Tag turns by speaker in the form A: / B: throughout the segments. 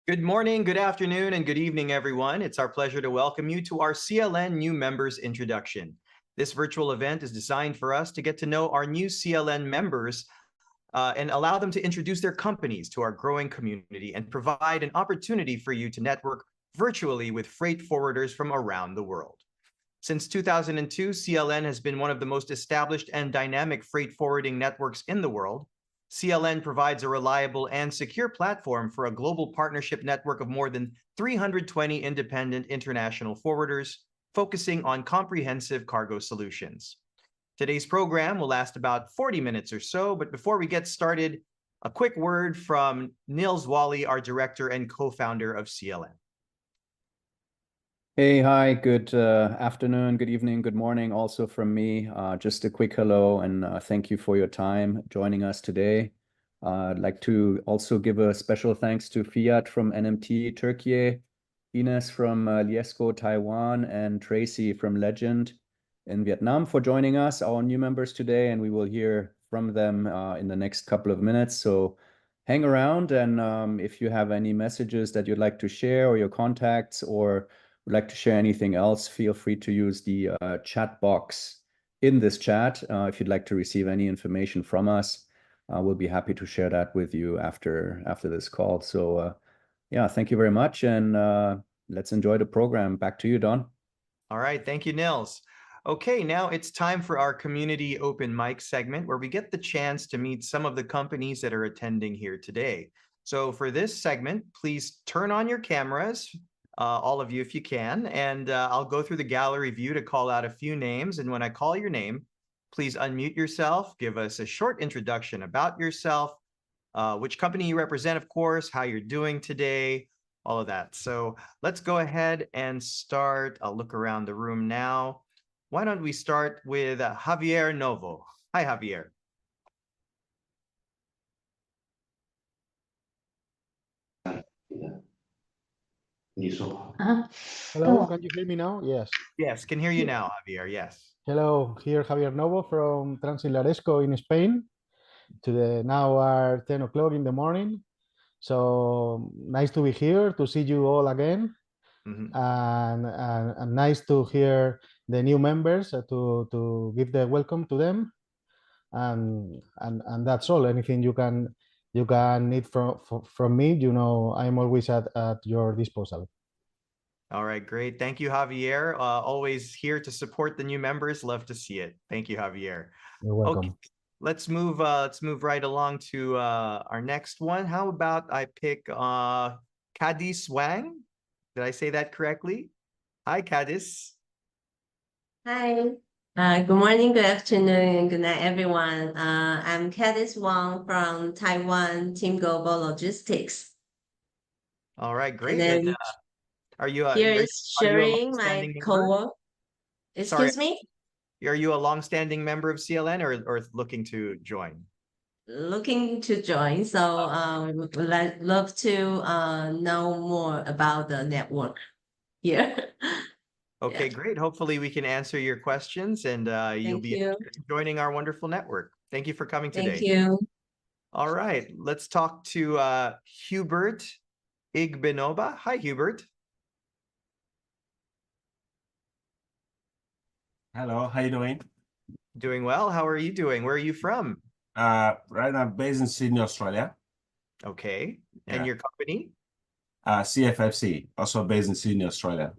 A: Good morning, good afternoon, and good evening, everyone. It's our pleasure to welcome you to our CLN New Members Introduction. This virtual event is designed for us to get to know our new CLN members and allow them to introduce their companies to our growing community and provide an opportunity for you to network virtually with freight forwarders from around the world. Since 2002, CLN has been one of the most established and dynamic freight forwarding networks in the world. CLN provides a reliable and secure platform for a global partnership network of more than 320 independent international forwarders, focusing on comprehensive cargo solutions. Today's program will last about 40 minutes or so, but before we get started, a quick word from Nils Wally, our director and co-founder of CLN.
B: Hey, hi, good afternoon, good evening, good morning also from me. Just a quick hello and thank you for your time joining us today. I'd like to also give a special thanks to Fiat from NMT Turkey, Ines from Liesco, Taiwan, and Tracy from Legend in Vietnam for joining us, our new members today, and we will hear from them in the next couple of minutes. So hang around, and if you have any messages that you'd like to share or your contacts or would like to share anything else, feel free to use the chat box in this chat. If you'd like to receive any information from us, we'll be happy to share that with you after this call. So yeah, thank you very much, and let's enjoy the program. Back to you, Don.
A: All right, thank you, Nils. Okay, now it's time for our community open mic segment where we get the chance to meet some of the companies that are attending here today. So for this segment, please turn on your cameras, all of you if you can, and I'll go through the gallery view to call out a few names. And when I call your name, please unmute yourself, give us a short introduction about yourself, which company you represent, of course, how you're doing today, all of that. So let's go ahead and start. I'll look around the room now. Why don't we start with Javier Novo? Hi, Javier.
C: Hello, can you hear me now? Yes.
A: Yes, can hear you now, Javier, yes.
C: Hello, here Javier Novo from Transilaresco in Spain. Today now are 10 o'clock in the morning. So nice to be here, to see you all again. And nice to hear the new members, to give the welcome to them. And that's all. Anything you can need from me, you know, I'm always at your disposal.
A: All right, great. Thank you, Javier. Always here to support the new members. Love to see it. Thank you, Javier.
C: You're welcome.
A: Okay, let's move right along to our next one. How about I pick Cadiz Wang? Did I say that correctly? Hi, Cadiz.
D: Hi. Good morning, good afternoon, and good night, everyone. I'm Cadiz Wang from Taiwan Team Global Logistics.
A: All right, great.
D: And then
A: are you
D: here is sharing my co-work. Excuse me?
A: Are you a long-standing member of CLN or looking to join?
D: Looking to join. So would love to know more about the network here.
A: Okay,
D: Yeah.
A: great. Hopefully we can answer your questions and you'll be joining our wonderful network. Thank you for coming today.
D: Thank you.
A: All right, let's talk to Hubert Igbinoba. Hi, Hubert.
E: Hello, how you doing?
A: Doing well. How are you doing? Where are you from?
E: Right now, I'm based in Sydney, Australia.
A: Okay.
E: Yeah.
A: And your company?
E: CFFC, also based in Sydney, Australia.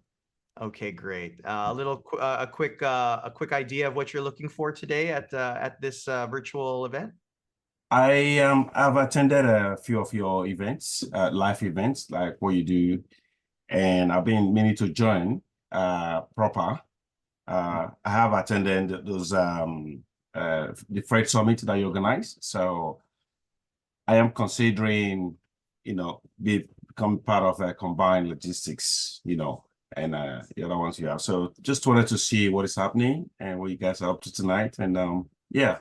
A: Okay, great. A quick idea of what you're looking for today at this virtual event.
E: I've attended a few of your events, live events, like what you do, and I've been meaning to join proper. I have attended those the Freight Summit that you organize, so I am considering, you know, become part of a combined logistics, you know, and the other ones you have. So just wanted to see what is happening and what you guys are up to tonight, and yeah,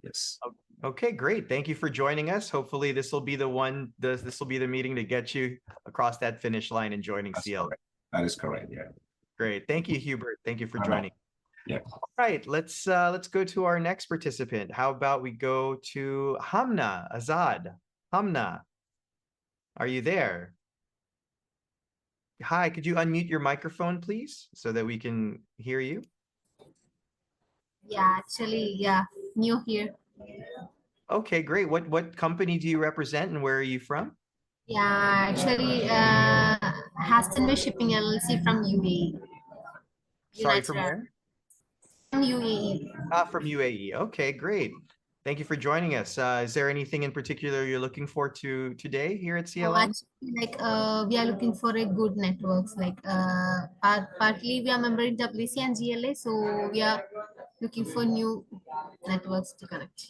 E: yes.
A: Okay, great. Thank you for joining us. Hopefully this will be the one. This will be the meeting to get you across that finish line and joining CL.
E: That is correct. Yeah.
A: Great. Thank you, Hubert. Thank you for joining.
E: Yeah.
A: All right. Let's go to our next participant. How about we go to Hamna Azad? Hamna, are you there? Hi, could you unmute your microphone, please, so that we can hear you?
F: Yeah, actually, yeah, new here.
A: Okay, great. What company do you represent and where are you from?
F: Yeah, actually, Haston Shipping LLC from UAE.
A: Sorry,
F: United
A: from
F: Arab
A: where?
F: from UAE.
A: From UAE. Okay, great. Thank you for joining us. Is there anything in particular you're looking for today here at
F: Oh,
A: CLN?
F: actually, like we are looking for a good networks. Like partly we are member in WC and GLA, so we are looking for new networks to connect.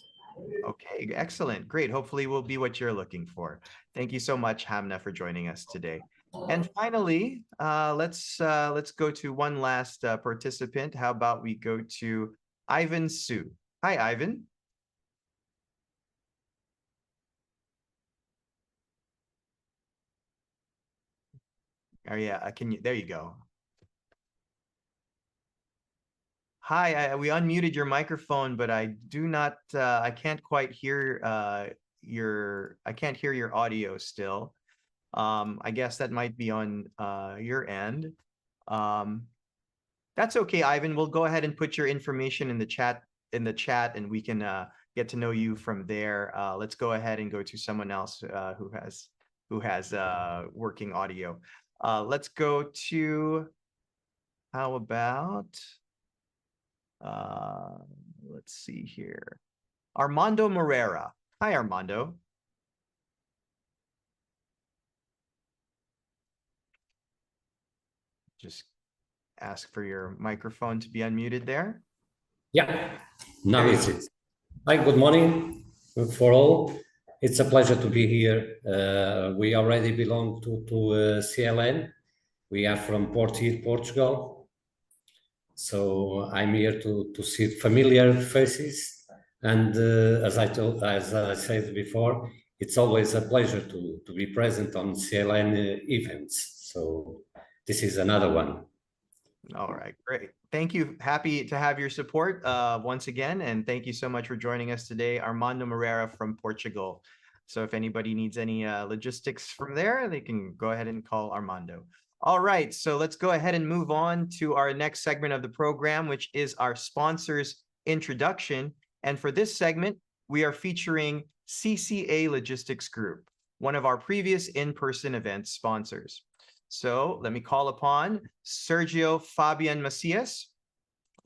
A: Okay, excellent. Great. Hopefully will be what you're looking for. Thank you so much, Hamna, for joining us today. And finally, let's go to one last participant. How about we go to Ivan Su? Hi, Ivan. Oh yeah, can you? There you go. Hi, we unmuted your microphone, but I do not. I can't quite hear I can't hear your audio still. I guess that might be on your end. That's okay, Ivan. We'll go ahead and put your information in the chat and we can get to know you from there. Let's go ahead and go to someone else who has working audio. Let's go to how about let's see here. Armando Morera. Hi, Armando. Just ask for your microphone to be unmuted there.
G: Yeah, now it's it. Hi, good morning for all. It's a pleasure to be here. We already belong to CLN. We are from Portugal. So I'm here to see familiar faces. And as I said before, it's always a pleasure to be present on CLN events. So this is another one.
A: All right, great. Thank you. Happy to have your support once again. And thank you so much for joining us today, Armando Moreira from Portugal. So if anybody needs any logistics from there, they can go ahead and call Armando. All right, so let's go ahead and move on to our next segment of the program, which is our sponsors introduction. And for this segment, we are featuring CCA Logistics Group, one of our previous in-person event sponsors. So let me call upon Sergio Fabian Macias,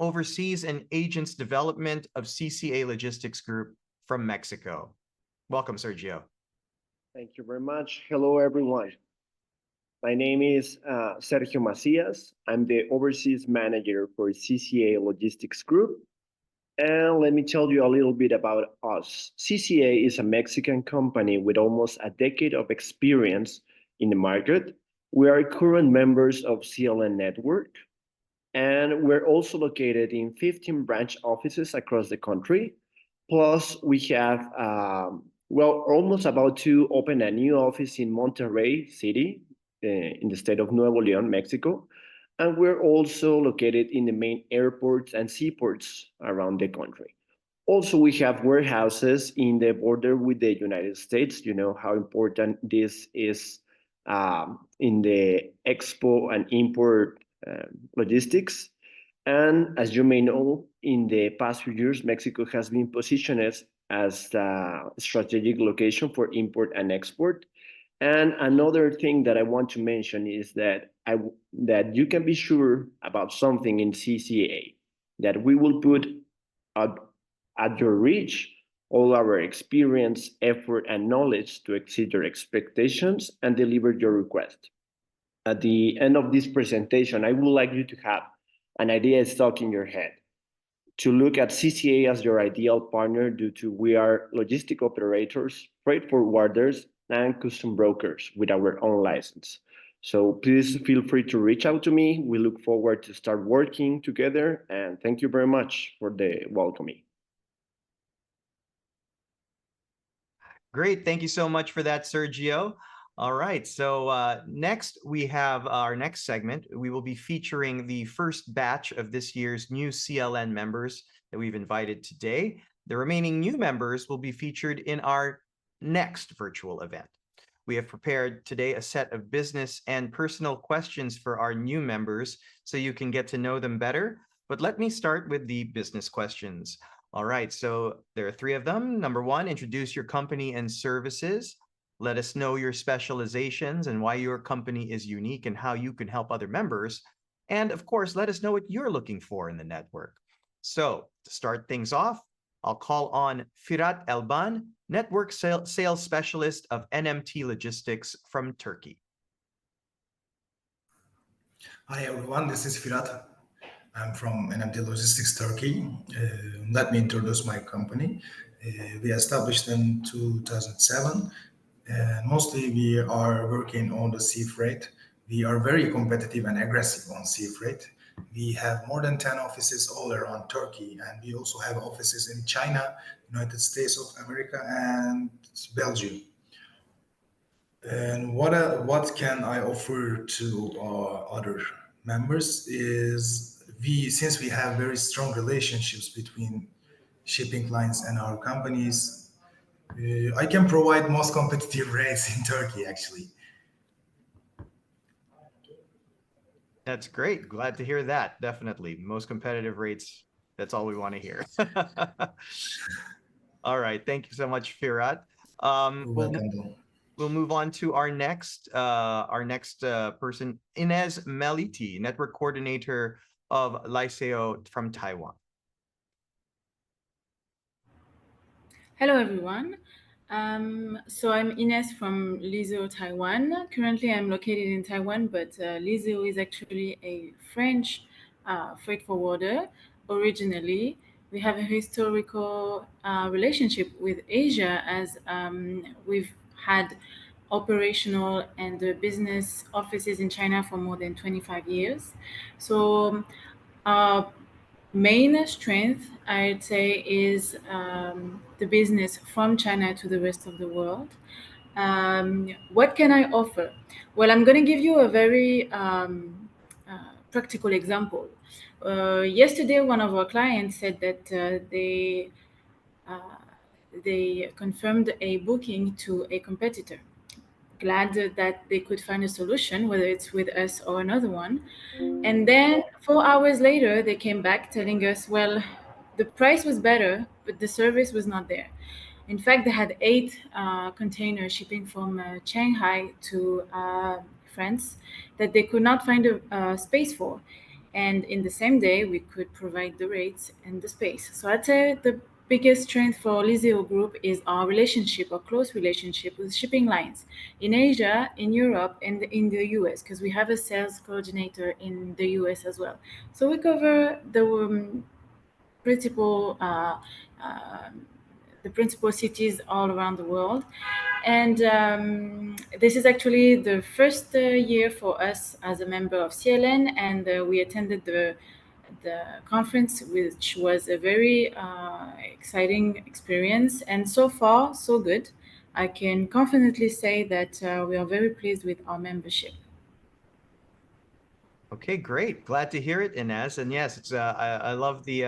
A: oversees an agent's development of CCA Logistics Group from Mexico. Welcome, Sergio.
H: Thank you very much. Hello, everyone. My name is Sergio Macias. I'm the overseas manager for CCA Logistics Group. And let me tell you a little bit about us. CCA is a Mexican company with almost a decade of experience in the market. We are current members of CLN Network, and we're also located in 15 branch offices across the country. Plus, we have, almost about to open a new office in Monterrey City, in the state of Nuevo León, Mexico. And we're also located in the main airports and seaports around the country. Also, we have warehouses in the border with the United States. You know how important this is in the export and import logistics. And as you may know, in the past few years, Mexico has been positioned as a strategic location for import and export. And another thing that I want to mention is that that you can be sure about something in CCA, that we will put at your reach all our experience, effort, and knowledge to exceed your expectations and deliver your request. At the end of this presentation, I would like you to have an idea stuck in your head, to look at CCA as your ideal partner due to we are logistic operators, freight forwarders, and custom brokers with our own license. So please feel free to reach out to me. We look forward to start working together, and thank you very much for the welcoming.
A: Great. Thank you so much for that, Sergio. All right. So next, we have our next segment. We will be featuring the first batch of this year's new CLN members that we've invited today. The remaining new members will be featured in our next virtual event. We have prepared today a set of business and personal questions for our new members so you can get to know them better. But let me start with the business questions. All right, so there are 3 of them. Number 1, introduce your company and services. Let us know your specializations and why your company is unique and how you can help other members. And of course, let us know what you're looking for in the network. So to start things off, I'll call on Firat Elban, Network Sales Specialist of NMT Logistics from Turkey.
I: Hi everyone, this is Firat. I'm from NMT Logistics Turkey. Let me introduce my company. We established in 2007. Mostly we are working on the sea freight. We are very competitive and aggressive on sea freight. We have more than 10 offices all around Turkey, and we also have offices in China, United States of America, and Belgium. And what can I offer to other members is since we have very strong relationships between shipping lines and our companies, I can provide most competitive rates in Turkey, actually.
A: That's great. Glad to hear that. Definitely. Most competitive rates. That's all we want to hear. All right. Thank you so much, Firat. We'll move on to our next person, Inez Meliti, Network Coordinator of Liceo from Taiwan.
J: Hello, everyone. So I'm Ines from Lizeo, Taiwan. Currently, I'm located in Taiwan, but Lizeo is actually a French freight forwarder originally. We have a historical relationship with Asia as we've had operational and business offices in China for more than 25 years. So our main strength, I'd say, is the business from China to the rest of the world. What can I offer? Well, I'm going to give you a very practical example. Yesterday, one of our clients said that they confirmed a booking to a competitor. Glad that they could find a solution, whether it's with us or another one. And then 4 hours later, they came back telling us, well, the price was better, but the service was not there. In fact, they had 8 containers shipping from Shanghai to France that they could not find a space for. And in the same day, we could provide the rates and the space. So I'd say the biggest strength for Lizeo Group is our relationship, our close relationship with shipping lines in Asia, in Europe, and in the US, because we have a sales coordinator in the US as well. So we cover the principal cities all around the world. And this is actually the first year for us as a member of CLN, and we attended the conference, which was a very exciting experience. And so far, so good. I can confidently say that we are very pleased with our membership.
A: Okay, great. Glad to hear it, Inez. And yes, it's I love the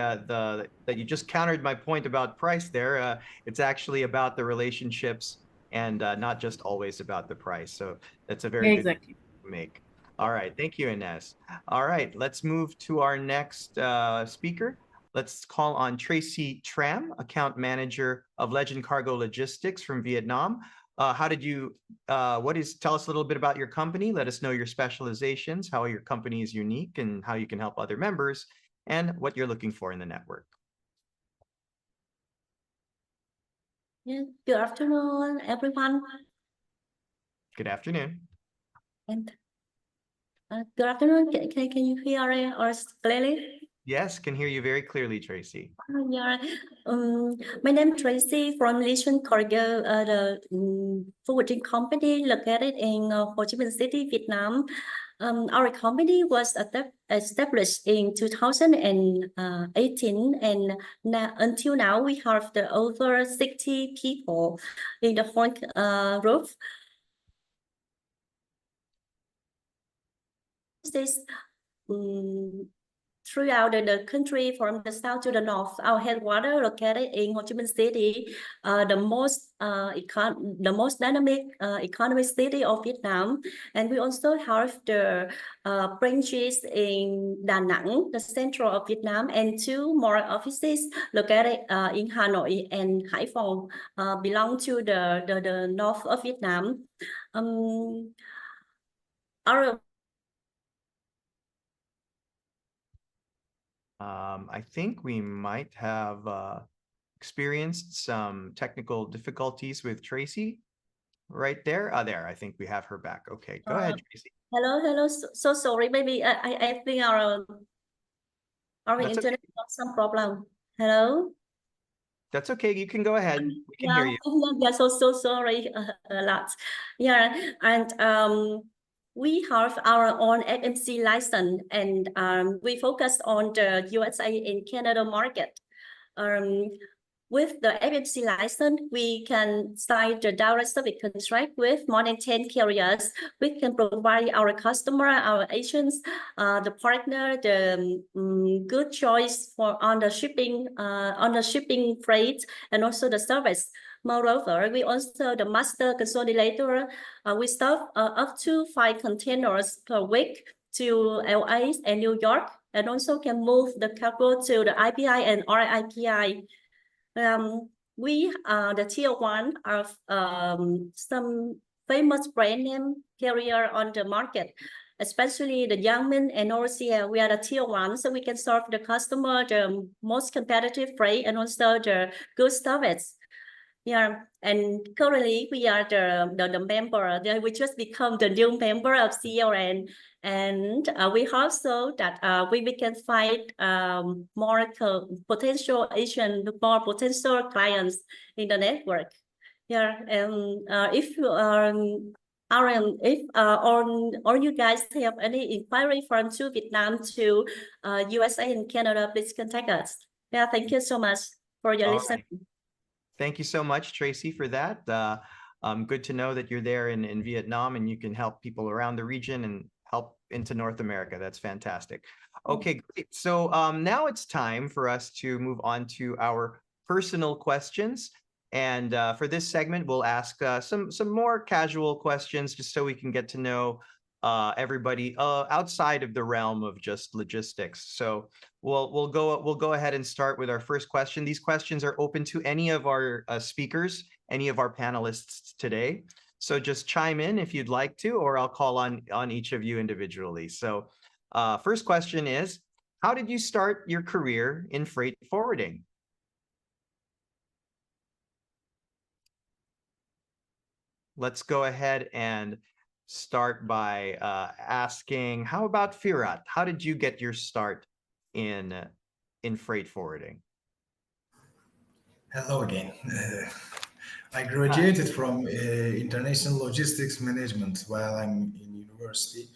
A: that you just countered my point about price there. It's actually about the relationships and not just always about the price. So that's a very good point to make. All right, thank you, Inez. All right, let's move to our next speaker. Let's call on Tracy Tram, Account Manager of Legend Cargo Logistics from Vietnam. Tell us a little bit about your company. Let us know your specializations, how your company is unique and how you can help other members, and what you're looking for in the network.
K: Yeah, good afternoon, everyone.
A: Good afternoon.
K: And good afternoon. Can you hear us clearly?
A: Yes, can hear you very clearly, Tracy.
K: Yeah. My name is Tracy from Legend Cargo, the forwarding company located in Ho Chi Minh City, Vietnam. Our company was established in 2018, and until now we have over 60 people in the whole group. This throughout the country from the south to the north. Our headquarters located in Ho Chi Minh City, the most dynamic economic city of Vietnam, and we also have the branches in Da Nang, the central of Vietnam, and 2 more offices located in Hanoi and Hải Phòng, belong to the north of Vietnam.
A: I think we might have experienced some technical difficulties with Tracy right there. There, I think we have her back. Okay, go ahead, Tracy.
K: Hello. So sorry, maybe I think our
A: That's
K: internet got some problem. Hello.
A: That's okay. You can go ahead. We can hear you.
K: Yeah, so sorry a lot. Yeah, and we have our own FMC license, and we focus on the USA and Canada market. With the FMC license, we can sign the direct service contract with more than 10 carriers. We can provide our customer, our agents, the partner, the good choice on the shipping freight, and also the service. Moreover, we also the master consolidator. We stuff up to 5 containers per week to LA and New York, and also can move the cargo to the IPI and RIPI. We are the tier 1 of some famous brand name carrier on the market, especially the Youngman and Norcia. We are the tier 1, so we can serve the customer the most competitive rate and also the good service. Yeah, and currently we are the member. We just become the new member of CLN, and we hope so that we can find more potential agent, more potential clients in the network. Yeah, and if you or you guys have any inquiry from to Vietnam to USA and Canada, please contact us. Yeah, thank you so much for your listening.
A: Right. Thank you so much, Tracy, for that. Good to know that you're there in Vietnam and you can help people around the region and help into North America. That's fantastic. Okay, great. So now it's time for us to move on to our personal questions. And for this segment, we'll ask some more casual questions just so we can get to know everybody outside of the realm of just logistics. So we'll go ahead and start with our first question. These questions are open to any of our speakers, any of our panelists today. So just chime in if you'd like to, or I'll call on each of you individually. So first question is, how did you start your career in freight forwarding? Let's go ahead and start by asking, how about Firat? How did you get your start in freight forwarding?
I: Hello again. I graduated from international logistics management while I'm in university,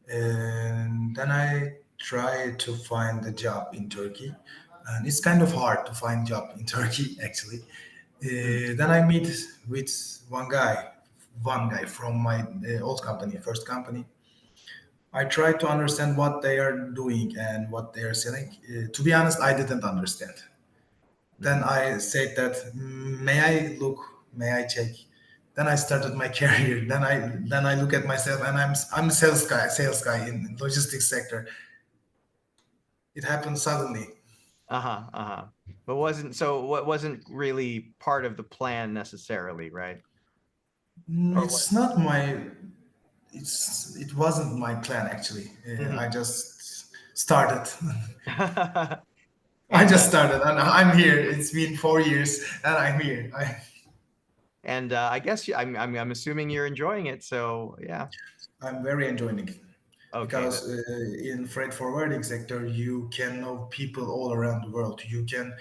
I: and then I tried to find a job in Turkey, and it's kind of hard to find job in Turkey actually. Then I meet with one guy from my old company, first company. I tried to understand what they are doing and what they are selling. To be honest, I didn't understand. Then I said that, may I look, may I check? Then I started my career. Then I look at myself, and I'm a sales guy in logistics sector. It happened suddenly.
A: But wasn't really part of the plan necessarily, right?
I: It's not my. It wasn't my plan actually. I just started. I just started, and I'm here. It's been 4 years, and I'm here.
A: And I guess I'm assuming you're enjoying it. So yeah,
I: I'm very enjoying it.
A: Okay,
I: because in freight forwarding sector, you can know people all around the world. You can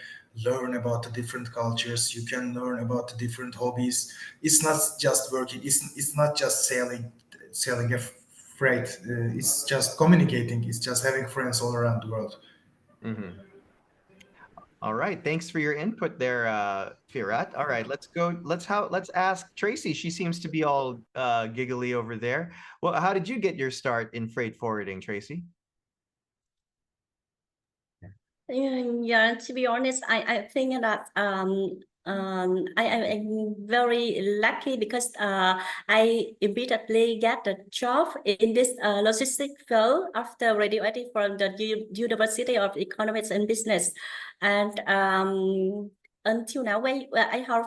I: learn about the different cultures. You can learn about the different hobbies. It's not just working. It's not just selling a freight. It's just communicating. It's just having friends all around the world.
A: All right, thanks for your input there, Firat. All right, let's ask Tracy. She seems to be all giggly over there. Well, how did you get your start in freight forwarding, Tracy?
K: Yeah, to be honest, I think that I am very lucky because I immediately get a job in this logistics field after graduating from the University of Economics and Business, and until now, I have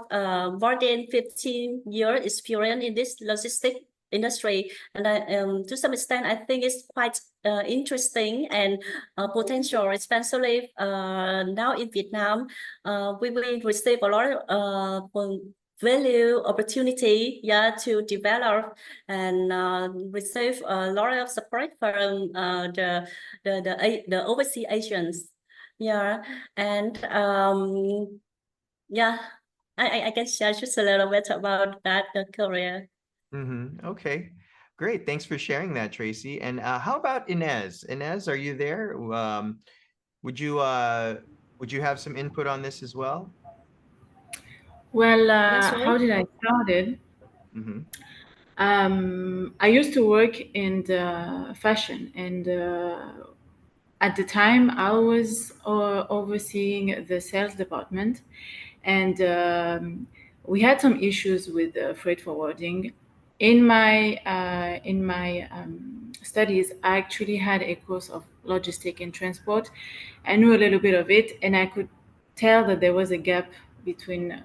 K: more than 15 years experience in this logistics industry, and to some extent, I think it's quite interesting and potential, especially now in Vietnam. We will receive a lot of value opportunity, yeah, to develop and receive a lot of support from the overseas agents, yeah, and yeah, I can share just a little bit about that career.
A: Okay, great. Thanks for sharing that, Tracy. And how about Inez? Inez, are you there? Would you have some input on this as well?
J: Well,
K: That's
J: how
K: right.
J: did I start it?
A: Mhm.
J: I used to work in the fashion, and at the time I was overseeing the sales department, and we had some issues with freight forwarding. In my studies, I actually had a course of logistic and transport. I knew a little bit of it, and I could tell that there was a gap between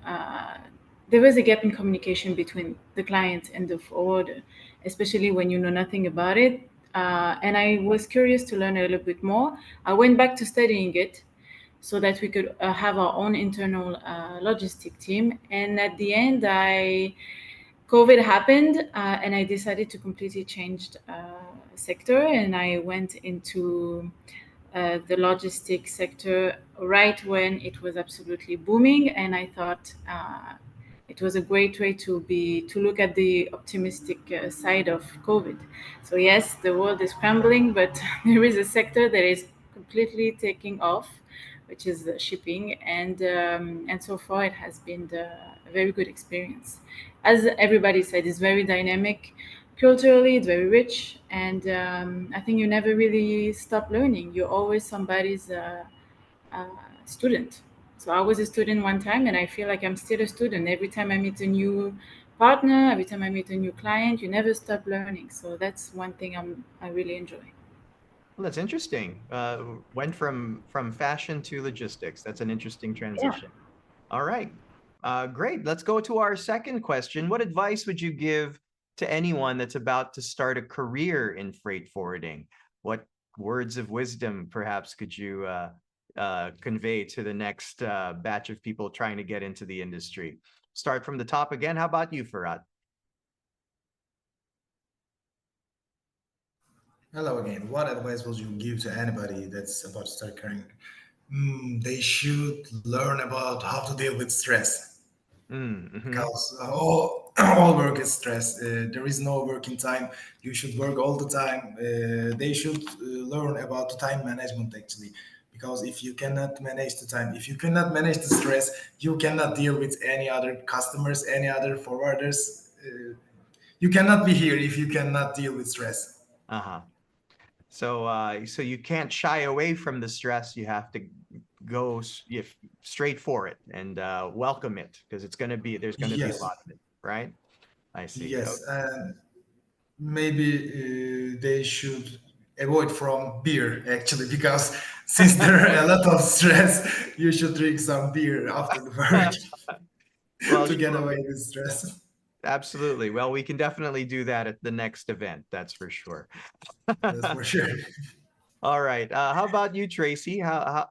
J: there was a gap in communication between the client and the forwarder, especially when you know nothing about it. And I was curious to learn a little bit more. I went back to studying it so that we could have our own internal logistic team. And at the end, COVID happened, and I decided to completely change sector, and I went into the logistics sector right when it was absolutely booming, and I thought it was a great way to look at the optimistic side of COVID. So yes, the world is scrambling, but there is a sector that is completely taking off, which is shipping, and so far it has been a very good experience. As everybody said, it's very dynamic. Culturally, it's very rich, and I think you never really stop learning. You're always somebody's student. So I was a student one time, and I feel like I'm still a student. Every time I meet a new partner, every time I meet a new client, you never stop learning. So that's one thing I really enjoy.
A: Well, that's interesting. Went from fashion to logistics. That's an interesting
J: Yeah.
A: transition. All right. Great. Let's go to our second question. What advice would you give to anyone that's about to start a career in freight forwarding? What words of wisdom, perhaps, could you convey to the next batch of people trying to get into the industry? Start from the top again. How about you, Farad?
I: Hello again. What advice would you give to anybody that's about to start career? They should learn about how to deal with stress, because all work is stress. There is no working time. You should work all the time. They should learn about the time management actually, because if you cannot manage the time, if you cannot manage the stress, you cannot deal with any other customers, any other forwarders. You cannot be here if you cannot deal with stress.
A: Uh-huh. So you can't shy away from the stress. You have to go straight for it and welcome it, because there's going to be a
I: Yes,
A: lot of it, right? I see.
I: yes, and maybe they should avoid from beer actually, because since there are a lot of stress, you should drink some beer after the work
A: Well,
I: to get
A: sure.
I: away with stress.
A: Absolutely. Well, we can definitely do that at the next event. That's for sure.
I: That's for sure.
A: All right. How about you, Tracy?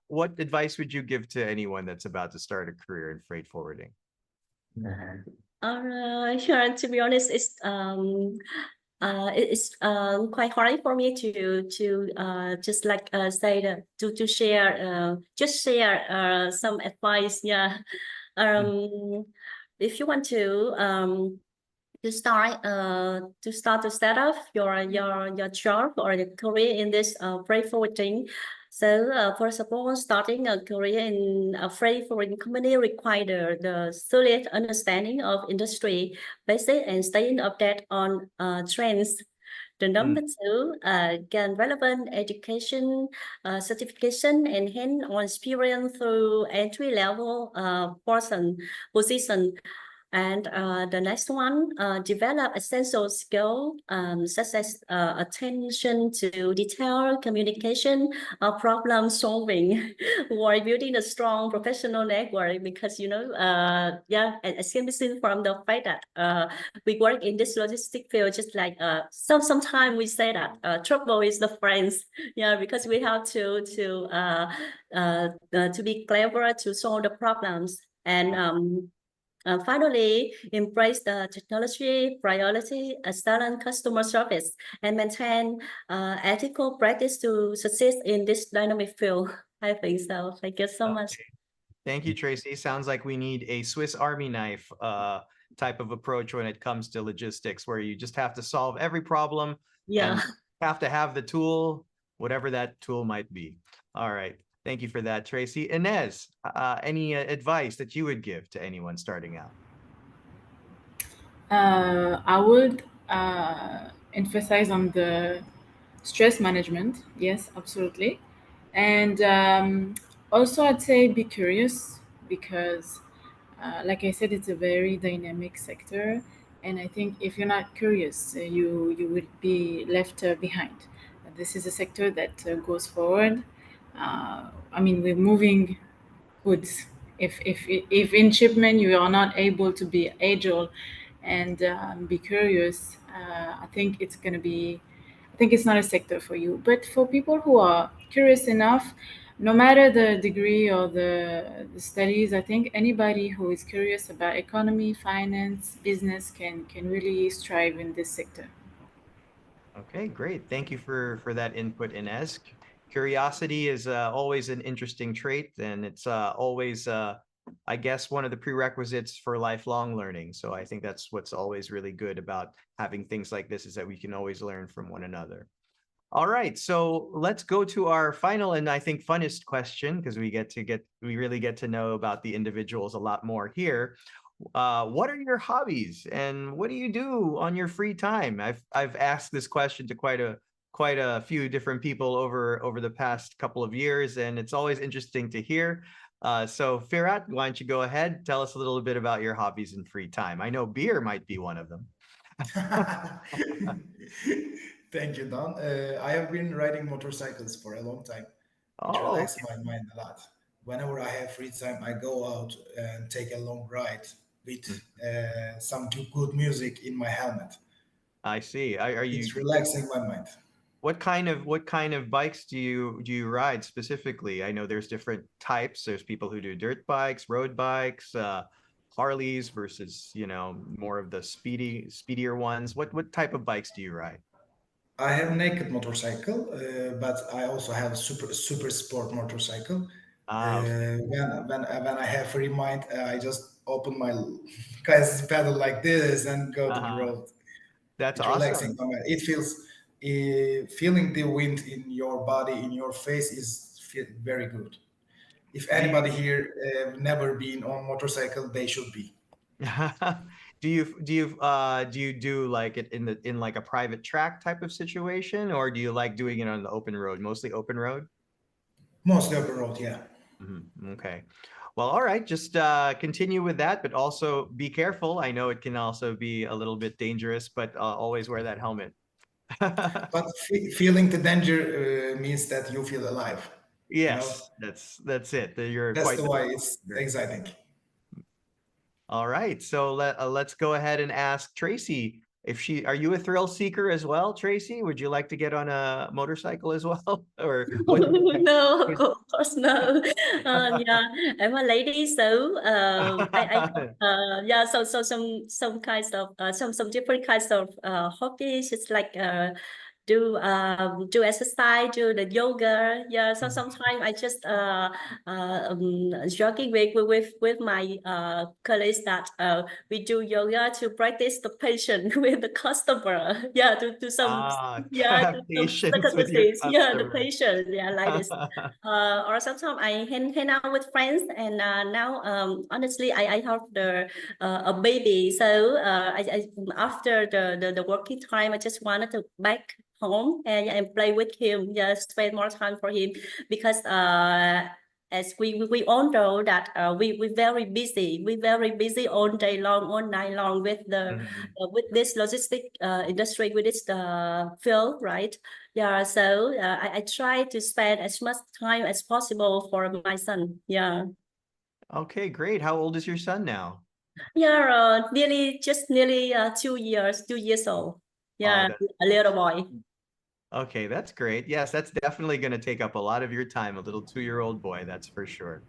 A: What advice would you give to anyone that's about to start a career in freight forwarding?
K: Sure. To be honest, it's quite hard for me to just like say that to share just share some advice. Yeah. If you want to start to set up your job or your career in this freight forwarding. So first of all, starting a career in a freight forwarding company requires the solid understanding of industry basics and staying updated on trends. The number two, gain relevant education certification and hands-on experience through entry-level position. And the next one, develop essential skills such as attention to detail, communication, problem solving, while building a strong professional network. Because as can be seen from the fact that we work in this logistic field, just like sometimes we say that trouble is the friends. Yeah, because we have to be clever to solve the problems. And finally, embrace the technology priority, excellent customer service, and maintain ethical practice to succeed in this dynamic field. I think so. Thank you so much.
A: Thank you, Tracy. Sounds like we need a Swiss Army knife type of approach when it comes to logistics, where you just have to solve every problem and have to have the tool, whatever that tool might be. All right. Thank you for that, Tracy. Inez, any advice that you would give to anyone starting out?
J: I would emphasize on the stress management. Yes, absolutely. And also I'd say be curious, because like I said, it's a very dynamic sector. And I think if you're not curious, you would be left behind. This is a sector that goes forward. I mean, we're moving goods. If in shipment you are not able to be agile and be curious, I think it's going to be, I think it's not a sector for you. But for people who are curious enough, no matter the degree or the studies, I think anybody who is curious about economy, finance, business can really strive in this sector.
A: Okay, great. Thank you for that input, Inez. Curiosity is always an interesting trait, and it's always, I guess, one of the prerequisites for lifelong learning. So I think that's what's always really good about having things like this, is that we can always learn from one another. All right, so let's go to our final and I think funnest question, because we really get to know about the individuals a lot more here. What are your hobbies and what do you do on your free time? I've asked this question to quite a few different people over the past couple of years, and it's always interesting to hear. So Firat, why don't you go ahead, tell us a little bit about your hobbies and free time. I know beer might be one of them.
I: Thank you, Don. I have been riding motorcycles for a long time. It relaxes my mind a lot. Whenever I have free time, I go out and take a long ride with some good music in my helmet.
A: I see.
I: It's relaxing my mind.
A: What kind of bikes do you ride specifically? I know there's different types. There's people who do dirt bikes, road bikes, Harleys versus, more of the speedier ones. What type of bikes do you ride?
I: I have naked motorcycle, but I also have a super sport motorcycle. When I have free mind, I just open my gas pedal like this and go to the road.
A: That's
I: it's
A: awesome.
I: Relaxing. It feels feeling the wind in your body, in your face is very good. If anybody here never been on motorcycle, they should be.
A: Do you do like it in like a private track type of situation, or do you like doing it on the open road, mostly open road?
I: Mostly open road, yeah.
A: Okay. Well, all right, just continue with that, but also be careful. I know it can also be a little bit dangerous, but always wear that helmet.
I: But feeling the danger means that you feel alive.
A: Yes, that's it.
I: That's why it's exciting.
A: All right, so let's go ahead and ask Tracy. Are you a thrill seeker as well, Tracy? Would you like to get on a motorcycle as well? Or
K: No, of course no. Yeah, I'm a lady, so so some kinds of some different kinds of hobbies. It's like do exercise, do the yoga. Yeah, so sometimes I just jogging with my colleagues that we do yoga to practice the patient with the customer. Yeah, to do some do some
A: Patience with your
K: circumstances. Yeah, the
A: customer.
K: patient. Yeah, like this. Or sometimes I hang out with friends, and now honestly I have a baby, so I after the working time I just wanted to back home and play with him, just spend more time for him, because as we all know that we very busy all day long, all night long with the with this logistic industry, with this field, right? Yeah, so I try to spend as much time as possible for my son. Yeah.
A: Okay, great. How old is your son now?
K: Yeah, nearly 2 years old. Yeah, a little boy.
A: Okay, that's great. Yes, that's definitely going to take up a lot of your time, a little 2-year-old boy, that's for sure.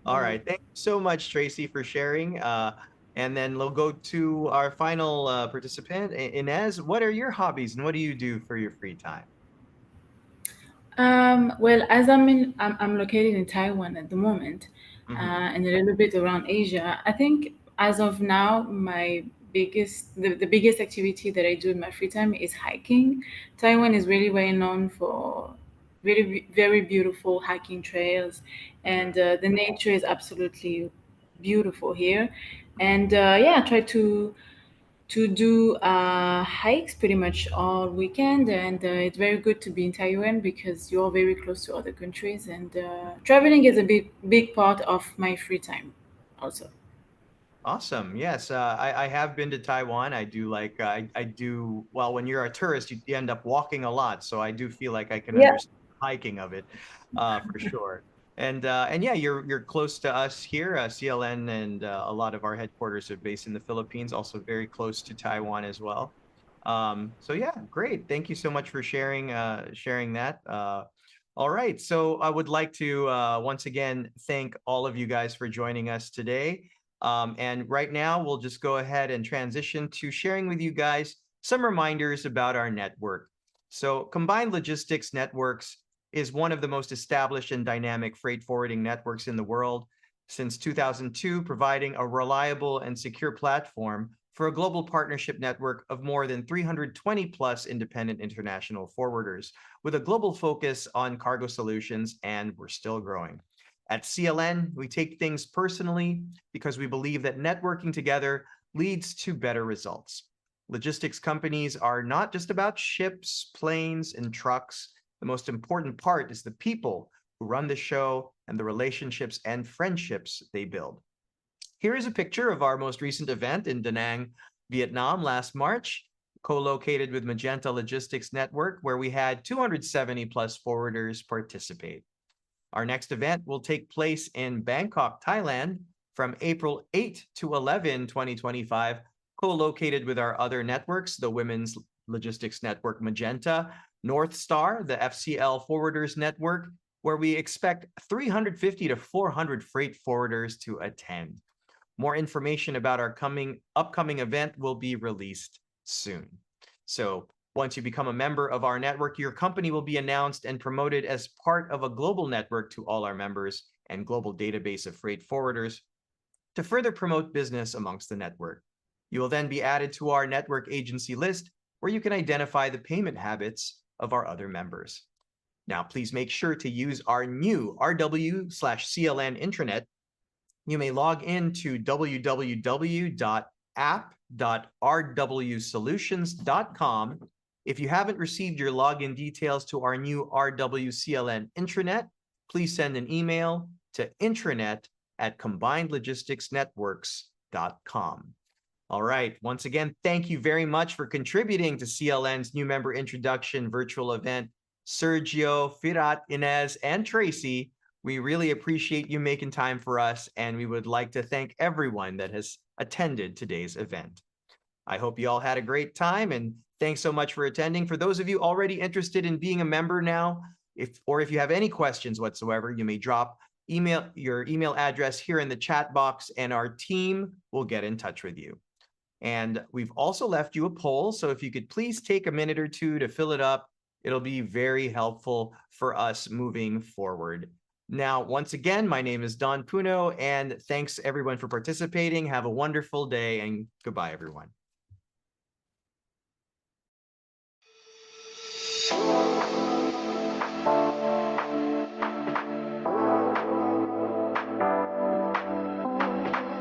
A: All right. Thank you so much, Tracy, for sharing. And then we'll go to our final participant, Inez. What are your hobbies and what do you do for your free time?
J: Well, as I'm located in Taiwan at the moment, and a little bit around Asia. I think as of now, my the biggest activity that I do in my free time is hiking. Taiwan is really well known for very beautiful hiking trails, and the nature is absolutely beautiful here. And yeah, I try to do hikes pretty much all weekend, and it's very good to be in Taiwan because you're very close to other countries, and traveling is a big part of my free time also.
A: Awesome. Yes, I have been to Taiwan. I do like I do well when you're a tourist, you end up walking a lot. So I do feel like I can
J: Yeah.
A: understand the hiking of it, for sure. And yeah, you're close to us here, CLN, and a lot of our headquarters are based in the Philippines, also very close to Taiwan as well. So yeah, great. Thank you so much for sharing that. All right, so I would like to once again thank all of you guys for joining us today. And right now, we'll just go ahead and transition to sharing with you guys some reminders about our network. So Combined Logistics Networks is one of the most established and dynamic freight forwarding networks in the world since 2002, providing a reliable and secure platform for a global partnership network of more than 320 plus independent international forwarders with a global focus on cargo solutions, and we're still growing. At CLN, we take things personally because we believe that networking together leads to better results. Logistics companies are not just about ships, planes, and trucks. The most important part is the people who run the show and the relationships and friendships they build. Here is a picture of our most recent event in Da Nang, Vietnam last March, co-located with Magenta Logistics Network, where we had 270 plus forwarders participate. Our next event will take place in Bangkok, Thailand from April 8 to 11, 2025, co-located with our other networks, the Women's Logistics Network Magenta, North Star, the FCL Forwarders Network, where we expect 350 to 400 freight forwarders to attend. More information about our upcoming event will be released soon. So once you become a member of our network, your company will be announced and promoted as part of a global network to all our members and global database of freight forwarders to further promote business amongst the network. You will then be added to our network agency list where you can identify the payment habits of our other members. Now, please make sure to use our new RW/CLN intranet. You may log in to www.app.rwsolutions.com. If you haven't received your login details to our new RWCLN intranet, please send an email to intranet@combinedlogisticsnetworks.com. All right. Once again, thank you very much for contributing to CLN's New Member Introduction virtual event. Sergio, Firat, Inez, and Tracy, we really appreciate you making time for us, and we would like to thank everyone that has attended today's event. I hope you all had a great time, and thanks so much for attending. For those of you already interested in being a member now, if you have any questions whatsoever, you may drop your email address here in the chat box, and our team will get in touch with you. And we've also left you a poll, so if you could please take a minute or two to fill it up, It'll be very helpful for us moving forward. Now, once again, my name is Don Puno, and thanks everyone for participating. Have a wonderful day, and goodbye, everyone.